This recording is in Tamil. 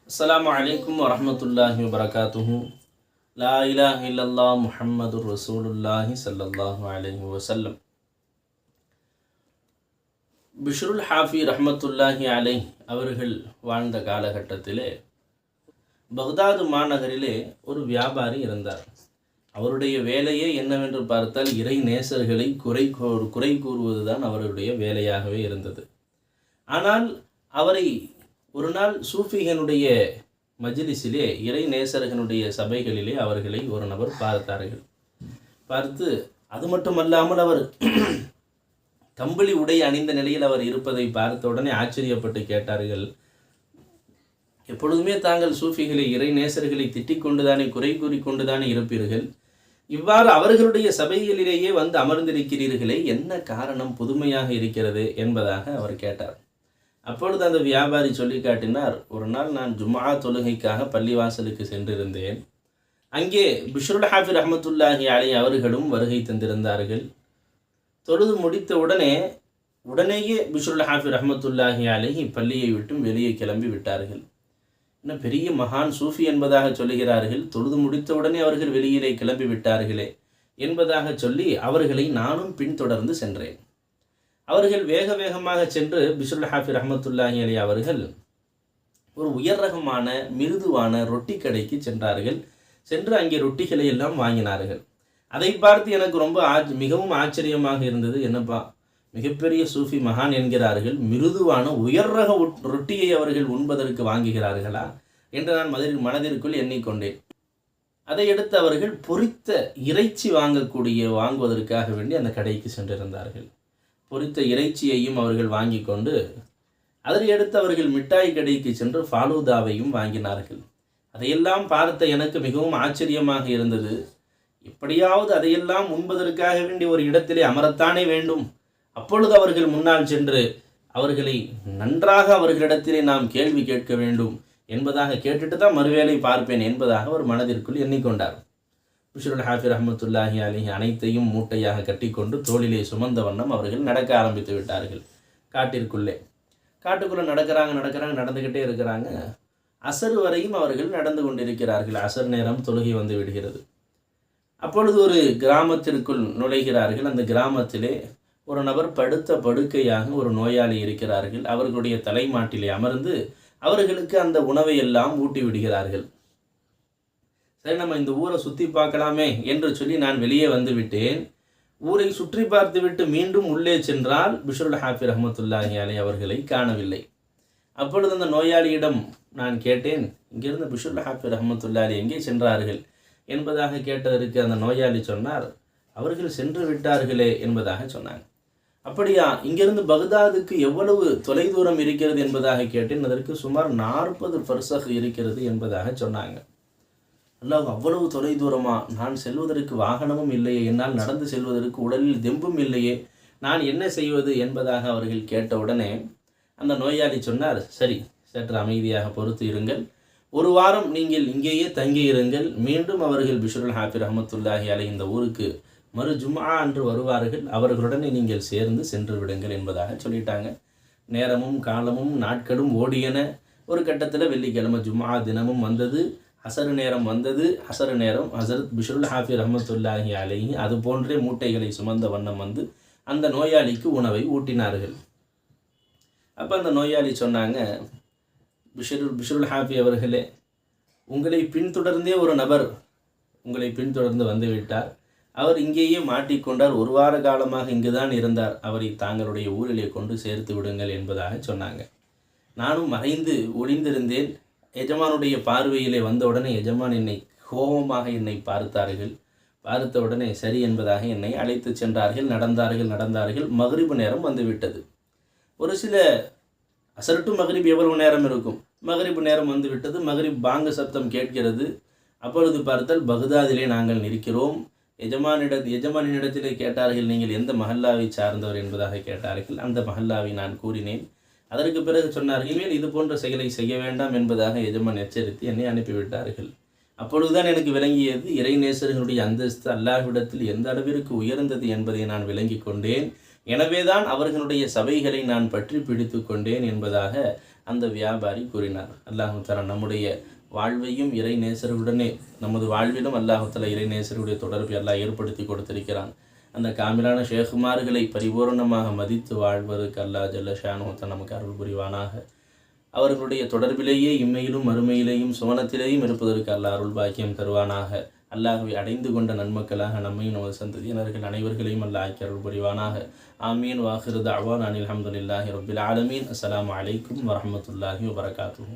அஸ்ஸலாமு அலைக்கும் வரஹ்மத்துல்லாஹி வபரகாத்துஹு. லா இலாஹ இல்லல்லாஹ் முஹம்மதுர் ரசூலுல்லாஹி ஸல்லல்லாஹு அலைஹி வஸல்லம். பிஷ்ருல் ஹாஃபி ரஹ்மத்துல்லாஹி அலைஹ் அவர்கள் வாழ்ந்த காலகட்டத்திலே பக்தாது மாநகரிலே ஒரு வியாபாரி இருந்தார். அவருடைய வேலையே என்னவென்று பார்த்தால் இறை நேசர்களை குறை கூறுவதுதான் அவருடைய வேலையாகவே இருந்தது. ஆனால் அவரை ஒரு நாள் சூஃபிகளுடைய மஜ்லிஸிலே இறை நேசர்களுடைய சபைகளிலே அவர்களை ஒரு நபர் பார்த்தார்கள். பார்த்து அது மட்டுமல்லாமல் அவர் கம்பளி உடை அணிந்த நிலையில் அவர் இருப்பதை பார்த்த உடனே ஆச்சரியப்பட்டு கேட்டார்கள், எப்பொழுதுமே தாங்கள் சூஃபிகளை இறை நேசர்களை திட்டிக் கொண்டுதானே குறை கூறிக்கொண்டுதானே இருப்பீர்கள், இவ்வாறு அவர்களுடைய சபைகளிலேயே வந்து அமர்ந்திருக்கிறீர்களே, என்ன காரணம், புதுமையாக இருக்கிறது என்பதாக அவர் கேட்டார். அப்பொழுது அந்த வியாபாரி சொல்லி காட்டினார், ஒரு நாள் நான் ஜும்ஆ தொழுகைக்காக பள்ளிவாசலுக்கு சென்றிருந்தேன். அங்கே பிஷ்ருல் ஹாஃபி ரஹ்மத்துல்லாஹி அலைஹி அவர்களும் வருகை தந்திருந்தார்கள். தொழுது முடித்த உடனேயே பிஷ்ருல் ஹாஃபி ரஹ்மத்துல்லாஹி அலைஹி பள்ளியை விட்டும் வெளியே கிளம்பி விட்டார்கள். இன்னும் பெரிய மகான் சூஃபி என்பதாக சொல்லுகிறார்கள், தொழுது முடித்த உடனே அவர்கள் வெளியிலே கிளம்பி விட்டார்களே என்பதாக சொல்லி அவர்களை நானும் பின்தொடர்ந்து சென்றேன். அவர்கள் வேக வேகமாக சென்று பிஷ்ருல் ஹாஃபி ரஹ்மத்துல்லாஹி அலைஹி அவர்கள் ஒரு உயர் ரகமான மிருதுவான ரொட்டி கடைக்கு சென்றார்கள். சென்று அங்கே ரொட்டிகளை எல்லாம் வாங்கினார்கள். அதை பார்த்து எனக்கு ரொம்ப மிகவும் ஆச்சரியமாக இருந்தது. என்னப்பா, மிகப்பெரிய சூஃபி மகான் என்கிறார்கள், மிருதுவான உயர் ரக ரொட்டியை அவர்கள் உண்பதற்கு வாங்குகிறார்களா என்று நான் மனதிற்குள் எண்ணிக்கொண்டேன். அதை எடுத்து அவர்கள் பொரித்த இறைச்சி வாங்குவதற்காக வேண்டி அந்த கடைக்கு சென்றிருந்தார்கள். பொரித்த இறைச்சியையும் அவர்கள் வாங்கி கொண்டு அதை எடுத்து அவர்கள் மிட்டாய் கடைக்கு சென்று ஃபாலூதாவையும் வாங்கினார்கள். அதையெல்லாம் பார்த்த எனக்கு மிகவும் ஆச்சரியமாக இருந்தது. எப்படியாவது அதையெல்லாம் உண்பதற்காக வேண்டி ஒரு இடத்திலே அமரத்தானே வேண்டும். அப்பொழுது அவர்கள் முன்னால் சென்று அவர்களை நன்றாக அவர்களிடத்திலே நாம் கேள்வி கேட்க வேண்டும் என்பதாக கேட்டுட்டு தான் மறுவேளை பார்ப்பேன் என்பதாக ஒரு மனதிற்குள் எண்ணிக்கொண்டார். பிஷ்ருல் ஹாஃபி ரஹ்மத்துல்லாஹி அலைஹி அனைத்தையும் மூட்டையாக கட்டிக்கொண்டு தோளிலே சுமந்த வண்ணம் அவர்கள் நடக்க ஆரம்பித்து விட்டார்கள். காட்டுக்குள்ளே நடந்துக்கிட்டே இருக்கிறாங்க. அசர் வரையும் அவர்கள் நடந்து கொண்டிருக்கிறார்கள். அசர் நேரம் தொழுகை வந்து விடுகிறது. அப்பொழுது ஒரு கிராமத்திற்குள் நுழைகிறார்கள். அந்த கிராமத்திலே ஒரு நபர் படுத்த படுக்கையாக ஒரு நோயாளி இருக்கிறார்கள். அவர்களுடைய தலைமாட்டிலே அமர்ந்து அவர்களுக்கு அந்த உணவை எல்லாம் ஊட்டி விடுகிறார்கள். சரி, நம்ம இந்த ஊரை சுற்றி பார்க்கலாமே என்று சொல்லி நான் வெளியே வந்து விட்டேன். ஊரை சுற்றி பார்த்து விட்டு மீண்டும் உள்ளே சென்றால் பிஷ்ருல் ஹாஃபி ரஹ்மத்துல்லாஹி அலைஹி அவர்களை காணவில்லை. அப்பொழுது அந்த நோயாளியிடம் நான் கேட்டேன், இங்கிருந்து பிஷ்ருல் ஹாஃபி ரஹ்மத்துல்லாஹி அலைஹி எங்கே சென்றார்கள் என்பதாக கேட்டதற்கு அந்த நோயாளி சொன்னார், அவர்கள் சென்று விட்டார்களே என்பதாக சொன்னாங்க. அப்படியா, இங்கிருந்து பக்தாதுக்கு எவ்வளவு தொலைதூரம் இருக்கிறது என்பதாக கேட்டேன். அதற்கு சுமார் 40 ஃபர்சக் இருக்கிறது என்பதாக சொன்னாங்க. அல்லாஹ், அவ்வளவு தொலைதூரமா? நான் செல்வதற்கு வாகனமும் இல்லையே, என்னால் நடந்து செல்வதற்கு உடலில் தெம்பும் இல்லையே, நான் என்ன செய்வது என்பதாக அவர்கள் கேட்டவுடனே அந்த நோயாளி சொன்னார், சரி, சற்று அமைதியாக பொறுத்து இருங்கள், ஒரு வாரம் நீங்கள் இங்கேயே தங்கி இருங்கள், மீண்டும் அவர்கள் பிஷ்ருல் ஹாஃபி ரஹ்மத்துல்லாஹி அலைஹி இந்த ஊருக்கு மறு ஜும்ஆ அன்று வருவார்கள், அவர்களுடனே நீங்கள் சேர்ந்து சென்று விடுங்கள் என்பதாக சொல்லிட்டாங்க. நேரமும் காலமும் நாட்களும் ஓடியன. ஒரு கட்டத்தில் வெள்ளிக்கிழமை ஜும்ஆ தினமும் வந்தது. அசர் நேரம் வந்தது. அசர் நேரம் ஹஸரத் பிஷ்ருல் ஹாஃபி ரஹ்மத்துல்லாஹி அலைஹி அது போன்றே மூட்டைகளை சுமந்த வண்ணம் வந்து அந்த நோயாளிக்கு உணவை ஊட்டினார்கள். அப்போ அந்த நோயாளி சொன்னாங்க, பிஷ்ருல் ஹாஃபி அவர்களே, உங்களை பின்தொடர்ந்தே ஒரு நபர் உங்களை பின்தொடர்ந்து வந்துவிட்டார். அவர் இங்கேயே மாட்டிக்கொண்டார். ஒரு வார காலமாக இங்குதான் இருந்தார். அவரை தாங்களுடைய ஊரிலே கொண்டு சேர்த்து விடுங்கள் என்பதாக சொன்னாங்க. நானும் மறைந்து ஒளிந்திருந்தேன். எஜமானுடைய பார்வையிலே வந்தவுடனே எஜமான் கோபமாக என்னை பார்த்தார்கள். பார்த்த உடனே சரி என்பதாக என்னை அழைத்து சென்றார்கள். நடந்தார்கள். மக்ரிப் நேரம் வந்துவிட்டது. ஒரு சில அசர் டு மக்ரிப் எவ்வளவு நேரம் இருக்கும்? மக்ரிப் நேரம் வந்துவிட்டது. மக்ரிப் பாங்கு சப்தம் கேட்கிறது. அப்பொழுது பார்த்தால் பக்தாதிலே நாங்கள் நிற்கிறோம். எஜமானிடத்திலே கேட்டார்கள், நீங்கள் எந்த மஹல்லாவை சார்ந்தவர் என்பதாக கேட்டார்கள். அந்த மஹல்லாவை நான் கூறினேன். அதற்கு பிறகு சொன்னார்கள், இது போன்ற செயலை செய்ய வேண்டாம் என்பதாக எஜமான் எச்சரித்து என்னை அனுப்பிவிட்டார்கள். அப்பொழுதுதான் எனக்கு விளங்கியது, இறை நேசர்களுடைய அந்தஸ்து அல்லாஹ்விடத்தில் எந்த அளவிற்கு உயர்ந்தது என்பதை நான் விளங்கி கொண்டேன். எனவேதான் அவர்களுடைய சபைகளை நான் பற்றி பிடித்து கொண்டேன் என்பதாக அந்த வியாபாரி கூறினார். அல்லாஹ் தஆலா நம்முடைய வாழ்வையும் இறை நேசர்களுடனே, நமது வாழ்விலும் அல்லாஹ் தஆலா இறை நேசருடைய தொடர்பை அல்லாஹ் ஏற்படுத்தி கொடுத்திருக்கிறான். அந்த காமிலான ஷேகுமார்களை பரிபூர்ணமாக மதித்து வாழ்வதற்கு அல்லாஹ் ஜல்ல ஷானுஹு தஆலா நமக்கு அருள் புரிவானாக. அவர்களுடைய தொடர்பிலேயே இம்மையிலும் மறுமையிலேயும் சுவனத்திலேயும் இருப்பதற்கு அல்லாஹ் அருள் பாக்கியம் தருவானாக. அல்லாஹ்வை அடைந்து கொண்ட நன்மக்களாக நம்மையும் நமது சந்ததியினர்கள் அனைவர்களையும் அல்லாஹ் ஆக்கி அருள் புரிவானாக. ஆமீன். வாஹிரு தஅவானா அனில் ஹம்துலில்லாஹி ரப்பில் ஆலமீன். அஸ்ஸலாமு அலைக்கும் வரஹ்மத்துல்லாஹி வபரகாத்துஹு.